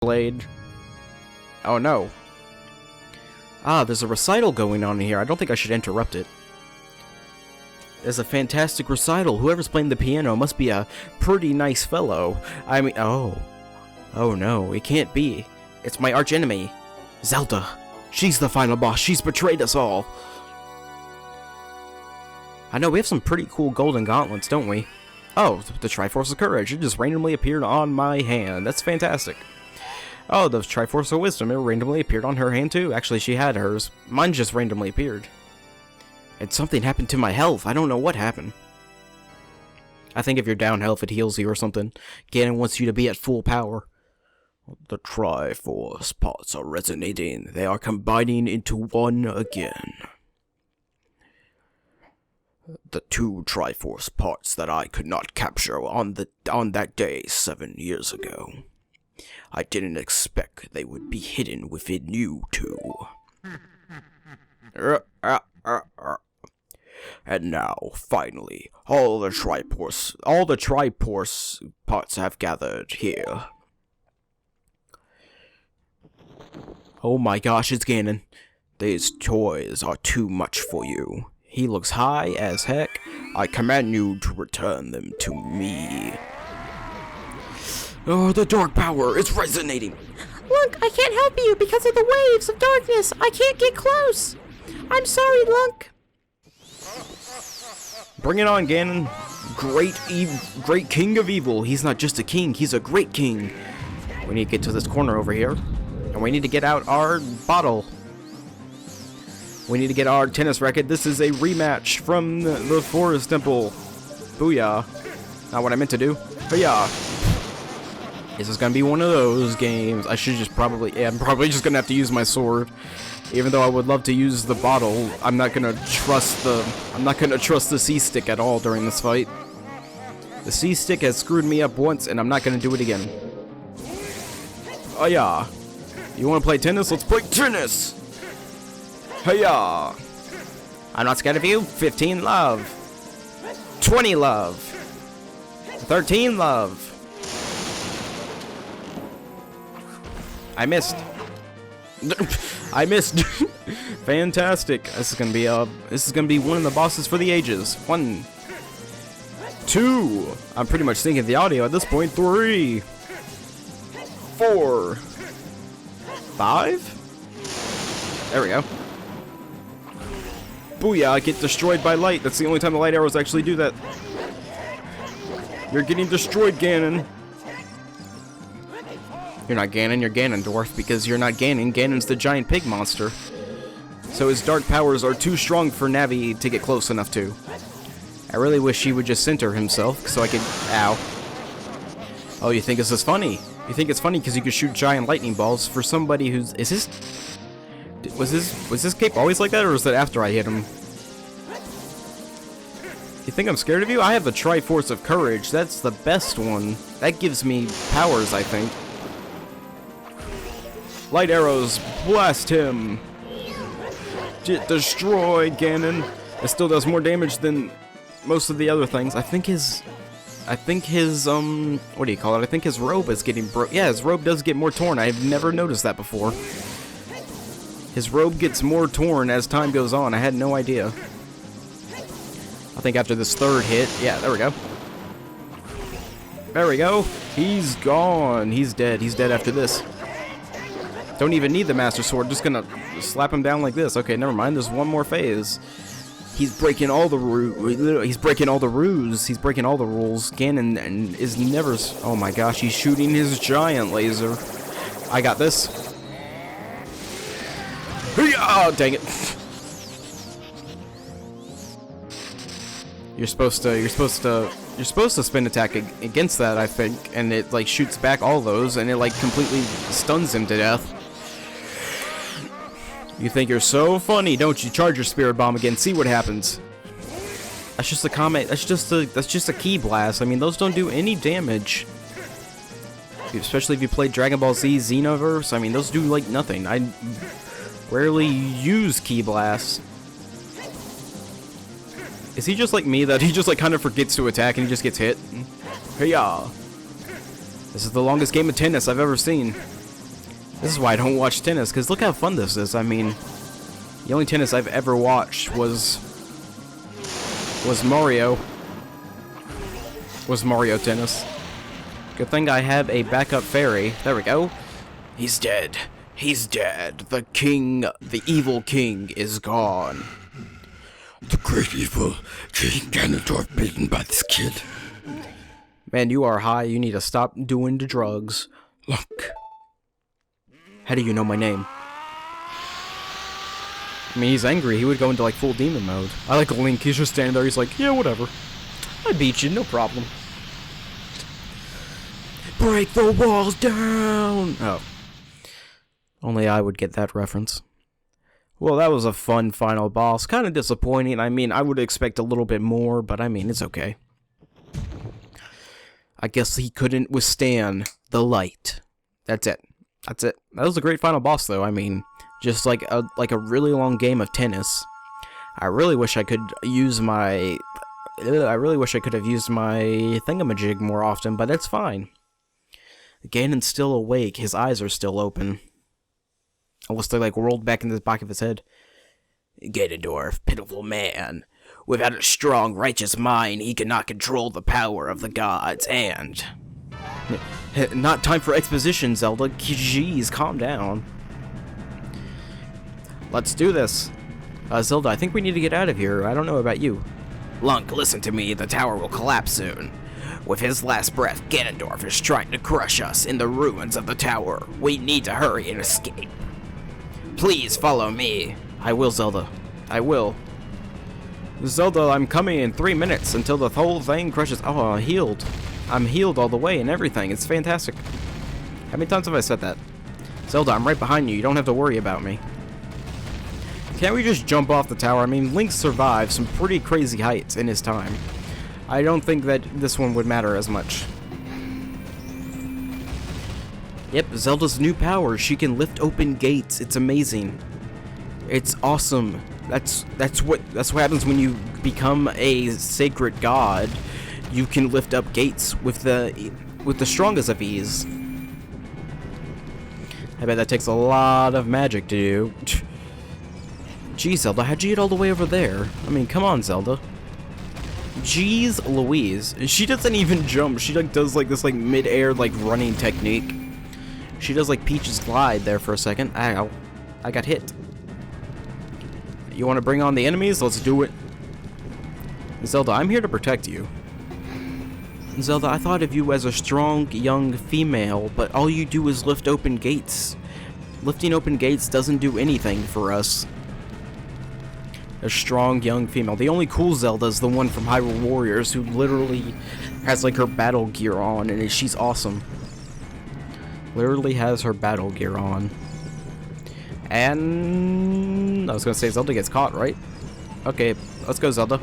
Blade. Oh no. Ah, there's a recital going on here. I don't think I should interrupt it. There's a fantastic recital. Whoever's playing the piano must be a pretty nice fellow. I mean, oh. Oh no, it can't be. It's my archenemy, Zelda. She's the final boss. She's betrayed us all. I know, we have some pretty cool golden gauntlets, don't we? Oh, the Triforce of Courage. It just randomly appeared on my hand. That's fantastic. Oh, the Triforce of Wisdom. It randomly appeared on her hand too. Actually, she had hers. Mine just randomly appeared. And something happened to my health. I don't know what happened. I think if you're down health, it heals you or something. Ganon wants you to be at full power. The Triforce parts are resonating. They are combining into one again. The two Triforce parts that I could not capture on that day 7 years ago. I didn't expect they would be hidden within you two. And now, finally, all the Triforce parts have gathered here. Oh my gosh, it's Ganon. These toys are too much for you. He looks high as heck. I command you to return them to me. Oh, the dark power, it's resonating. Lunk, I can't help you because of the waves of darkness. I can't get close. I'm sorry, Lunk. Bring it on, Ganon. Great king of evil. He's not just a king, he's a great king. We need to get to this corner over here. And we need to get out our bottle. We need to get our tennis racket. This is a rematch from the Forest Temple. Booyah. Not what I meant to do. Booyah. This is gonna be one of those games. I should just probably... Yeah, I'm probably just gonna have to use my sword. Even though I would love to use the bottle, I'm not gonna trust the C-stick at all during this fight. The C-stick has screwed me up once, and I'm not gonna do it again. Oh yeah. You wanna play tennis? Let's play tennis! Hiya! I'm not scared of you. 15 love. 20 love. 13 love. I missed. I missed. Fantastic. This is gonna be one of the bosses for the ages. 1, 2. I'm pretty much syncing the audio at this point. 3, 4, 5. There we go. Booyah, get destroyed by light. That's the only time the light arrows actually do that. You're getting destroyed, Ganon. You're not Ganon, you're Ganondorf, because you're not Ganon. Ganon's the giant pig monster. So his dark powers are too strong for Navi to get close enough to. I really wish he would just center himself, so I could... Ow. Oh, you think this is funny? You think it's funny because you could shoot giant lightning balls for somebody who's... Is this... Was this cape always like that, or was that after I hit him? You think I'm scared of you? I have the Triforce of Courage. That's the best one. That gives me powers, I think. Light arrows, blast him. Get destroyed, Ganon. It still does more damage than most of the other things. I think his, what do you call it? I think his robe is getting Yeah, his robe does get more torn. I've never noticed that before. His robe gets more torn as time goes on. I had no idea. I think after this third hit, yeah, there we go. There we go. He's gone. He's dead. He's dead after this. Don't even need the Master Sword. Just gonna slap him down like this. Okay, never mind. There's one more phase. He's breaking all the He's breaking all the rules. He's breaking all the rules. Ganon is never... Oh my gosh, he's shooting his giant laser. I got this. Oh, dang it. You're supposed to spin attack against that, I think, and it like shoots back all those, and it like completely stuns him to death. You think you're so funny, don't you? Charge your spirit bomb again, see what happens. That's just a comment. That's just a key blast. I mean, those don't do any damage. Especially if you play Dragon Ball Z Xenoverse. I mean, those do like nothing. I rarely use key blasts. Is he just like me, that he just like kind of forgets to attack and he just gets hit? Hey-ya. This is the longest game of tennis I've ever seen. This is why I don't watch tennis, because look how fun this is. I mean, the only tennis I've ever watched was Mario. Was Mario Tennis. Good thing I have a backup fairy. There we go. He's dead. He's dead. The king, the evil king, is gone. The great evil King Ganondorf beaten by this kid. Man, you are high. You need to stop doing the drugs. Look. How do you know my name? I mean, he's angry. He would go into, like, full demon mode. I like Link. He's just standing there. He's like, yeah, whatever. I beat you. No problem. Break the walls down! Oh. Only I would get that reference. Well, that was a fun final boss. Kind of disappointing. I mean, I would expect a little bit more, but I mean, it's okay. I guess he couldn't withstand the light. That's it. That's it. That was a great final boss, though. I mean, just like a really long game of tennis. I really wish I could use my... I really wish I could have used my thingamajig more often, but that's fine. Ganon's still awake. His eyes are still open. Unless they, like, rolled back into the back of his head. Ganondorf, pitiful man. Without a strong, righteous mind, he cannot control the power of the gods, and... Not time for exposition, Zelda. Jeez, calm down. Let's do this. Zelda, I think we need to get out of here. I don't know about you. Lunk, listen to me. The tower will collapse soon. With his last breath, Ganondorf is trying to crush us in the ruins of the tower. We need to hurry and escape. Please follow me. I will, Zelda. I will. Zelda, I'm coming in 3 minutes until the whole thing crushes. Oh, I'm healed. I'm healed all the way and everything. It's fantastic. How many times have I said that? Zelda, I'm right behind you. You don't have to worry about me. Can't we just jump off the tower? I mean, Link survived some pretty crazy heights in his time. I don't think that this one would matter as much. Yep, Zelda's new power. She can lift open gates. It's amazing. It's awesome. That's what happens when you become a sacred god. You can lift up gates with the strongest of ease. I bet that takes a lot of magic to do. Jeez, Zelda, how'd you get all the way over there? I mean, come on, Zelda. Jeez Louise. She doesn't even jump. She like does like this like mid-air like running technique. She does like Peach's glide there for a second. Ow. I got hit. You want to bring on the enemies? Let's do it. Zelda, I'm here to protect you. Zelda, I thought of you as a strong, young female, but all you do is lift open gates. Lifting open gates doesn't do anything for us. A strong, young female. The only cool Zelda is the one from Hyrule Warriors who literally has like her battle gear on, and she's awesome. Literally has her battle gear on. And I was gonna say Zelda gets caught, right? Okay, let's go, Zelda.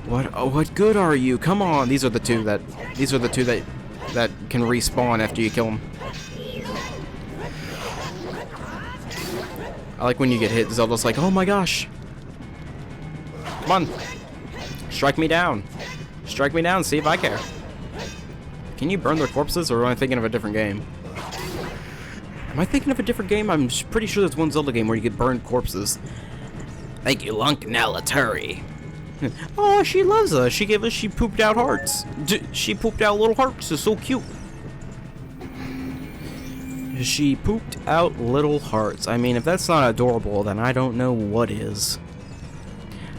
What good are you? Come on, these are the two that can respawn after you kill them. I like when you get hit, Zelda's like, oh my gosh. Come on. Strike me down. Strike me down, see if I care. Can you burn their corpses, or am I thinking of a different game? Am I thinking of a different game? I'm pretty sure there's one Zelda game where you get burned corpses. Thank you, Lunk. Now let's hurry. Oh, she loves us. She pooped out hearts. She pooped out little hearts. It's so cute. She pooped out little hearts. I mean, if that's not adorable, then I don't know what is.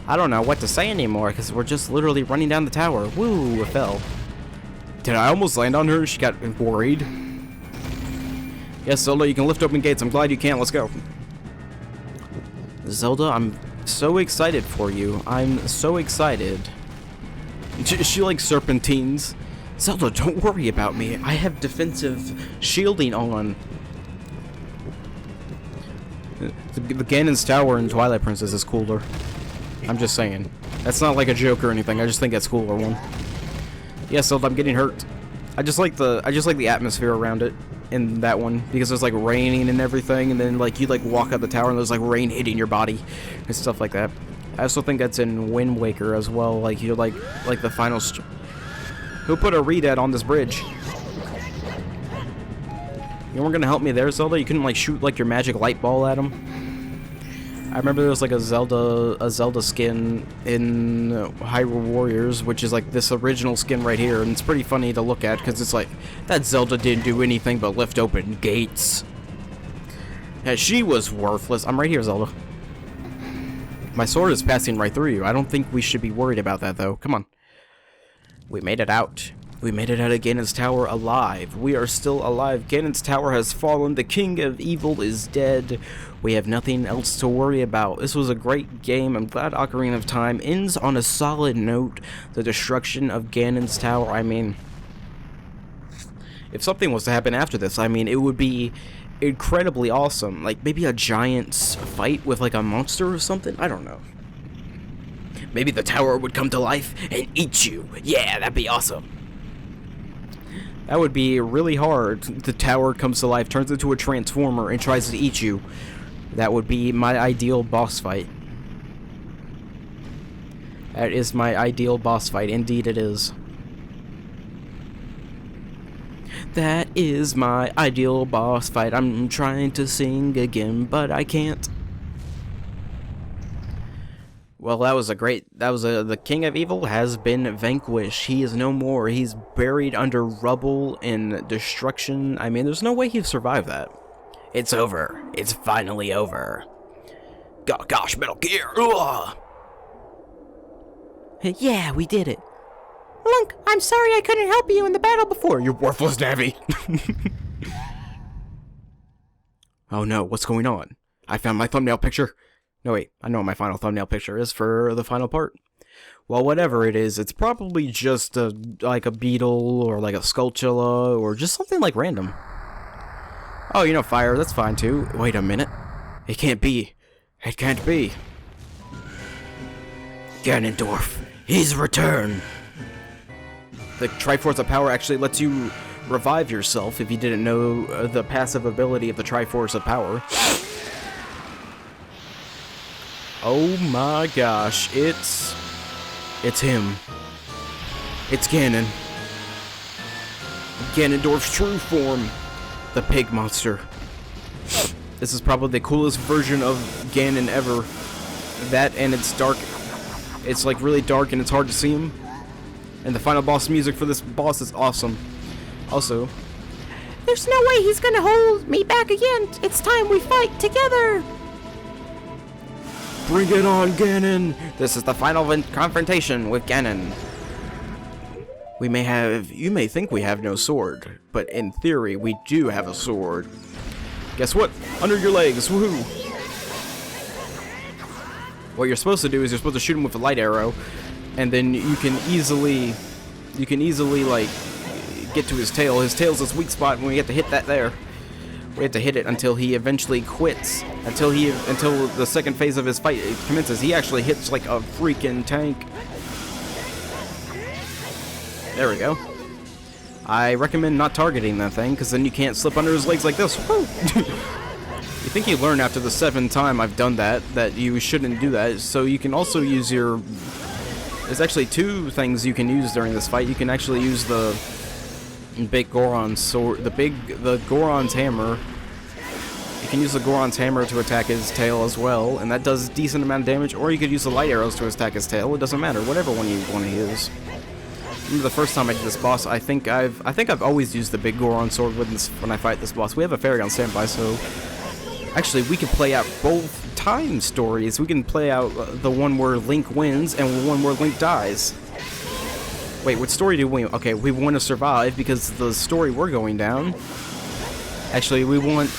I don't know what to say anymore, because we're just literally running down the tower. Woo, I fell. Did I almost land on her? She got worried. Yes, Zelda, you can lift open gates. I'm glad you can. Let's go. Zelda, I'm so excited for you. I'm so excited. She like serpentines. Zelda, don't worry about me. I have defensive shielding on. The Ganon's Tower in Twilight Princess is cooler. I'm just saying. That's not like a joke or anything. I just think that's cooler one. Yes, Zelda, I'm getting hurt. I just like the atmosphere around it in that one, because there's like raining and everything, and then like you like walk up the tower and there's like rain hitting your body and stuff like that. I also think that's in Wind Waker as well. Like you're like the final. Who put a readout on this bridge? You weren't gonna help me there, Zelda? You couldn't, like, shoot, like, your magic light ball at him? I remember there was, like, a Zelda skin in Hyrule Warriors, which is, like, this original skin right here, and it's pretty funny to look at, because it's like, that Zelda didn't do anything but lift open gates. Yeah, she was worthless. I'm right here, Zelda. My sword is passing right through you. I don't think we should be worried about that, though. Come on. We made it out. We made it out of Ganon's Tower alive. We are still alive. Ganon's Tower has fallen. The King of Evil is dead. We have nothing else to worry about. This was a great game. I'm glad Ocarina of Time ends on a solid note. The destruction of Ganon's Tower. I mean, if something was to happen after this, I mean, it would be incredibly awesome. Like, maybe a giant fight with, like, a monster or something? I don't know. Maybe the tower would come to life and eat you. Yeah, that'd be awesome. That would be really hard. The tower comes to life, turns into a transformer, and tries to eat you. That would be my ideal boss fight. That is my ideal boss fight. Indeed it is. That is my ideal boss fight. I'm trying to sing again, but I can't. Well, the King of Evil has been vanquished. He is no more. He's buried under rubble and destruction. I mean, there's no way he'd survive that. It's over. It's finally over. Gosh, Metal Gear. Ugh. Yeah, we did it. Lunk, I'm sorry I couldn't help you in the battle before. You're worthless, Navi. Oh no, what's going on? I found my thumbnail picture. No, wait, I know what my final thumbnail picture is for the final part. Well, whatever it is, it's probably just like a beetle or like a skulltula or just something like random. Oh, you know, fire, that's fine too. Wait a minute. It can't be. It can't be. Ganondorf, he's returned. The Triforce of Power actually lets you revive yourself if you didn't know the passive ability of the Triforce of Power. Oh my gosh, it's him. It's Ganon. Ganondorf's true form. The pig monster. This is probably the coolest version of Ganon ever. That and it's dark. It's like really dark and it's hard to see him. And the final boss music for this boss is awesome. Also, there's no way he's gonna hold me back again. It's time we fight together. bring it on, Ganon! This is the final confrontation with Ganon. You may think we have no sword, but in theory, we do have a sword. Guess what? Under your legs, woohoo! What you're supposed to do is you're supposed to shoot him with a light arrow, and then you can easily, like, get to his tail. His tail's his weak spot, and we have to hit that there. We have to hit it until he eventually quits. Until the second phase of his fight commences. He actually hits like a freaking tank. There we go. I recommend not targeting that thing, because then you can't slip under his legs like this. Woo! You think you learn after the 7th time I've done that you shouldn't do that. So you can also use your... There's actually 2 things you can use during this fight. You can actually use the big Goron's sword, the Goron's hammer. You can use the Goron's hammer to attack his tail as well, and that does a decent amount of damage. Or you could use the light arrows to attack his tail. It doesn't matter, whatever one you want to use. Remember the first time I did this boss, I think I've always used the big Goron sword when I fight this boss. We have a fairy on standby, so actually we can play out both time stories. We can play out the one where Link wins and the one where Link dies. Wait, what story do we... Okay, we want to survive because the story we're going down... Actually, we want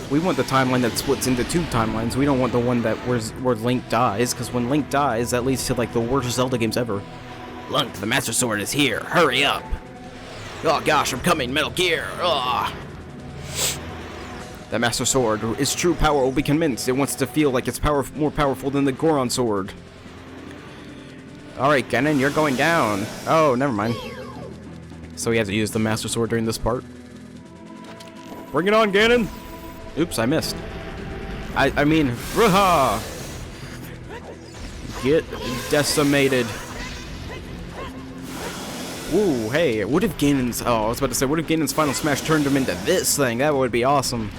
the timeline that splits into 2 timelines. We don't want the one that where Link dies, because when Link dies, that leads to, like, the worst Zelda games ever. Link, the Master Sword is here. Hurry up. Oh gosh, I'm coming, Metal Gear. Ugh. The Master Sword, its true power will be convinced. It wants to feel like it's more powerful than the Goron Sword. Alright, Ganon, you're going down. Oh, never mind. So we have to use the Master Sword during this part. Bring it on, Ganon! Oops, I missed. I mean, ruha! Get decimated. Ooh, hey, what if Ganon's... Oh, I was about to say, what if Ganon's Final Smash turned him into this thing? That would be awesome.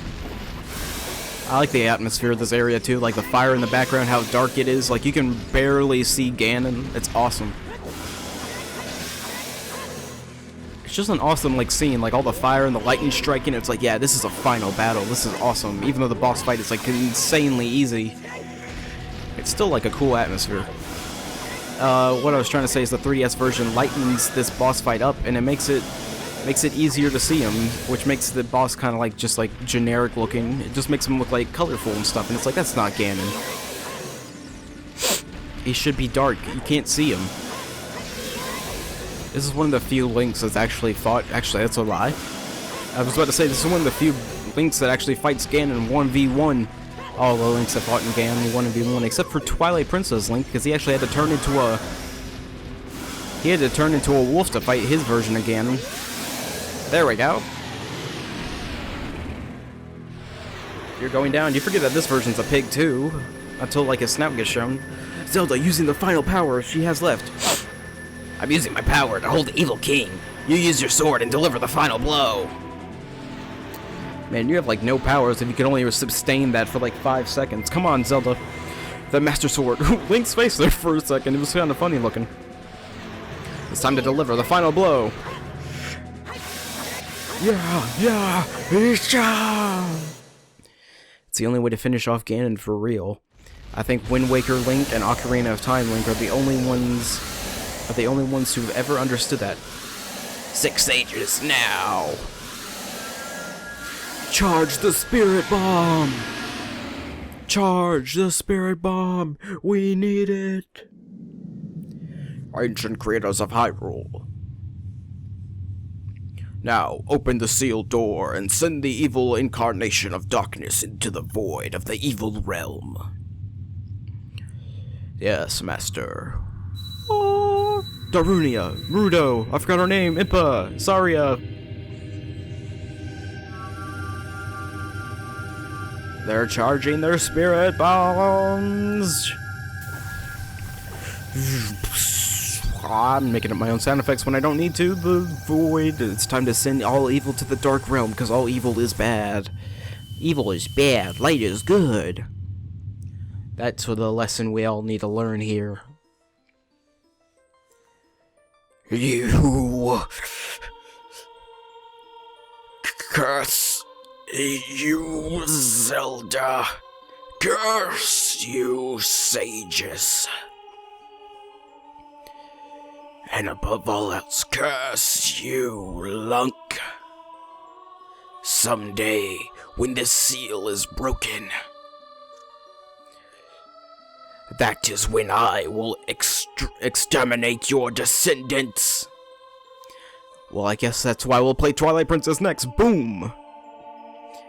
I like the atmosphere of this area, too. Like, the fire in the background, how dark it is. Like, you can barely see Ganon. It's awesome. It's just an awesome, like, scene. Like, all the fire and the lightning striking. It's like, yeah, this is a final battle. This is awesome. Even though the boss fight is, like, insanely easy. It's still, like, a cool atmosphere. What I was trying to say is the 3DS version lightens this boss fight up, and it makes it easier to see him, which makes the boss kind of like just like generic looking. It just makes him look like colorful and stuff, and it's like, that's not Ganon. He should be dark. You can't see him. This is one of the few Links that's actually fought. Actually, that's a lie. I was about to say this is one of the few Links that actually fights Ganon 1v1. All the Links that fought in Ganon 1v1, except for Twilight Princess Link, because he actually had to turn into a... He had to turn into a wolf to fight his version of Ganon. There we go. You're going down. You forget that this version's a pig, too. Until, like, his snout gets shown. Zelda using the final power she has left. I'm using my power to hold the evil king. You use your sword and deliver the final blow. Man, you have, like, no powers if you can only sustain that for, like, 5 seconds. Come on, Zelda. The Master Sword. Link's face there for a second. It was kind of funny looking. It's time to deliver the final blow. Yeah, it's the only way to finish off Ganon for real. I think Wind Waker Link and Ocarina of Time Link are the only ones who've ever understood that. 6 sages now. Charge the Spirit Bomb! Charge the Spirit Bomb! We need it! Ancient creators of Hyrule. Now, open the sealed door and send the evil incarnation of darkness into the void of the evil realm. Yes, Master. Oh, Darunia, Rudo, I forgot her name, Impa, Saria. They're charging their spirit bombs. I'm making up my own sound effects when I don't need to. The void. It's time to send all evil to the dark realm, because all evil is bad. Evil is bad. Light is good. That's the lesson we all need to learn here. You curse you, Zelda. Curse you, sages. And above all else, curse you, Lunk. Someday, when this seal is broken, that is when I will exterminate your descendants. Well, I guess that's why we'll play Twilight Princess next. Boom!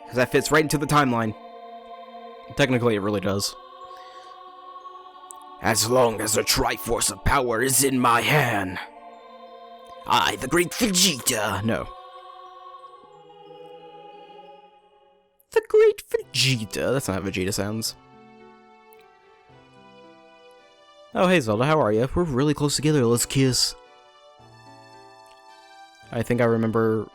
Because that fits right into the timeline. Technically, it really does. As long as the Triforce of Power is in my hand, I, the great Vegeta... No. The great Vegeta. That's not how Vegeta sounds. Oh, hey Zelda, how are you? We're really close together. Let's kiss. I think I remember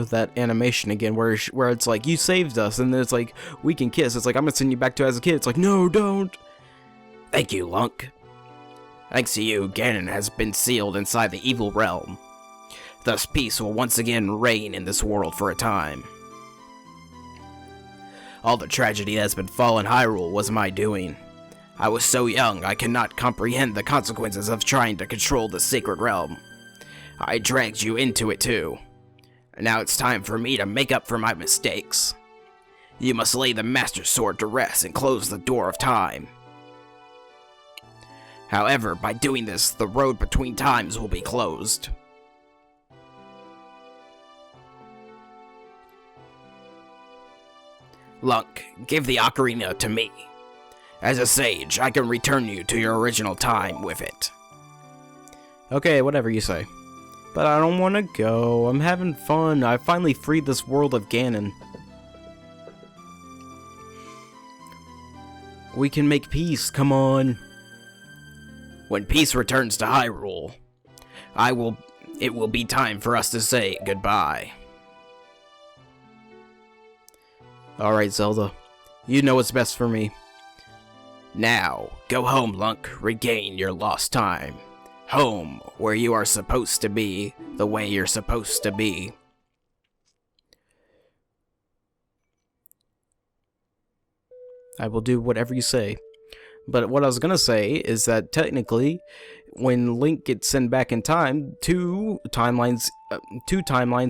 that animation again, where it's like, you saved us, and then it's like, we can kiss. It's like, I'm gonna send you back to as a kid. It's like, no, don't. Thank you, Lunk. Thanks to you, Ganon has been sealed inside the evil realm. Thus, peace will once again reign in this world for a time. All the tragedy that's befallen Hyrule was my doing. I was so young, I cannot comprehend the consequences of trying to control the sacred realm. I dragged you into it too. And now it's time for me to make up for my mistakes. You must lay the Master Sword to rest and close the door of time. However, by doing this, the road between times will be closed. Lunk, give the Ocarina to me. As a sage, I can return you to your original time with it. Okay, whatever you say. But I don't want to go. I'm having fun. I finally freed this world of Ganon. We can make peace, come on. When peace returns to Hyrule, I will it will be time for us to say goodbye. Alright, Zelda. You know what's best for me. Now, go home, Lunk. Regain your lost time. Home, where you are supposed to be, the way you're supposed to be. I will do whatever you say. But what I was gonna say is that technically, when Link gets sent back in time, two timelines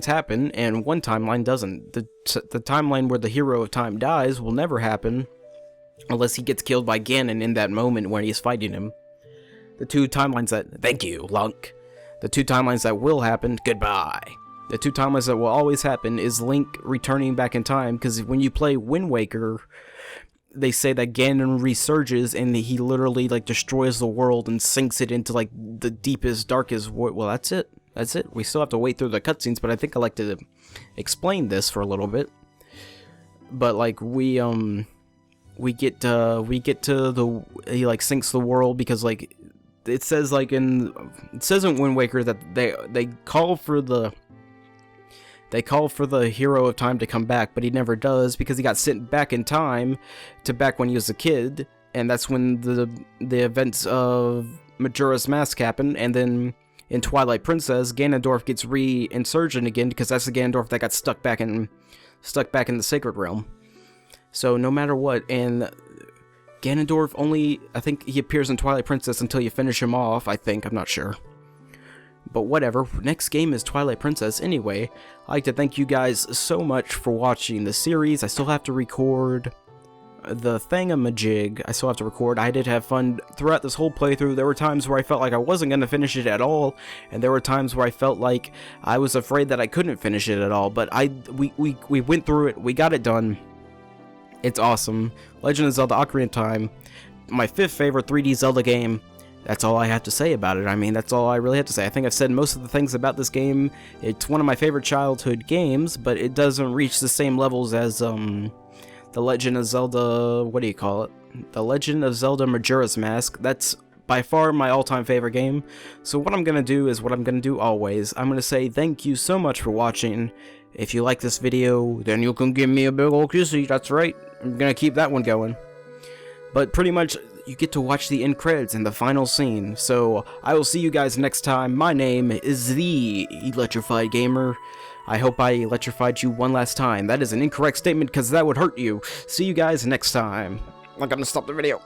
happen, and one timeline doesn't. The timeline where the hero of time dies will never happen, unless he gets killed by Ganon in that moment when he's fighting him. The two timelines that... Thank you, Lunk. The two timelines that will happen, goodbye. The two timelines that will always happen is Link returning back in time, because when you play Wind Waker, they say that Ganon resurges and he literally like destroys the world and sinks it into like the deepest, darkest void. Well, that's it. That's it. We still have to wait through the cutscenes, but I think I'd like to explain this for a little bit. But like we get to the, he like sinks the world because like it says like in Wind Waker that they call for the hero of time to come back, but he never does because he got sent back in time to back when he was a kid, and that's when the events of Majora's Mask happen. And then in Twilight Princess, Ganondorf gets re-insurgent again because that's the Ganondorf that got stuck back in the Sacred Realm. So no matter what, and Ganondorf only, I think he appears in Twilight Princess until you finish him off, I think, I'm not sure. But whatever, next game is Twilight Princess anyway. I'd like to thank you guys so much for watching the series. I still have to record the thingamajig. I did have fun throughout this whole playthrough. There were times where I felt like I wasn't going to finish it at all, and there were times where I felt like I was afraid that I couldn't finish it at all, but we went through it, we got it done. It's awesome. Legend of Zelda Ocarina of Time, my 5th favorite 3D Zelda game. That's all I have to say about it. I mean, that's all I really have to say. I think I've said most of the things about this game. It's one of my favorite childhood games, but it doesn't reach the same levels as The Legend of Zelda, what do you call it? The Legend of Zelda Majora's Mask. That's by far my all-time favorite game. So what I'm going to do is what I'm going to do always. I'm going to say thank you so much for watching. If you like this video, then you can give me a big ol' kissy. That's right. I'm going to keep that one going. But pretty much, you get to watch the end credits and the final scene. So, I will see you guys next time. My name is the Electrified Gamer. I hope I electrified you one last time. That is an incorrect statement because that would hurt you. See you guys next time. I'm gonna stop the video.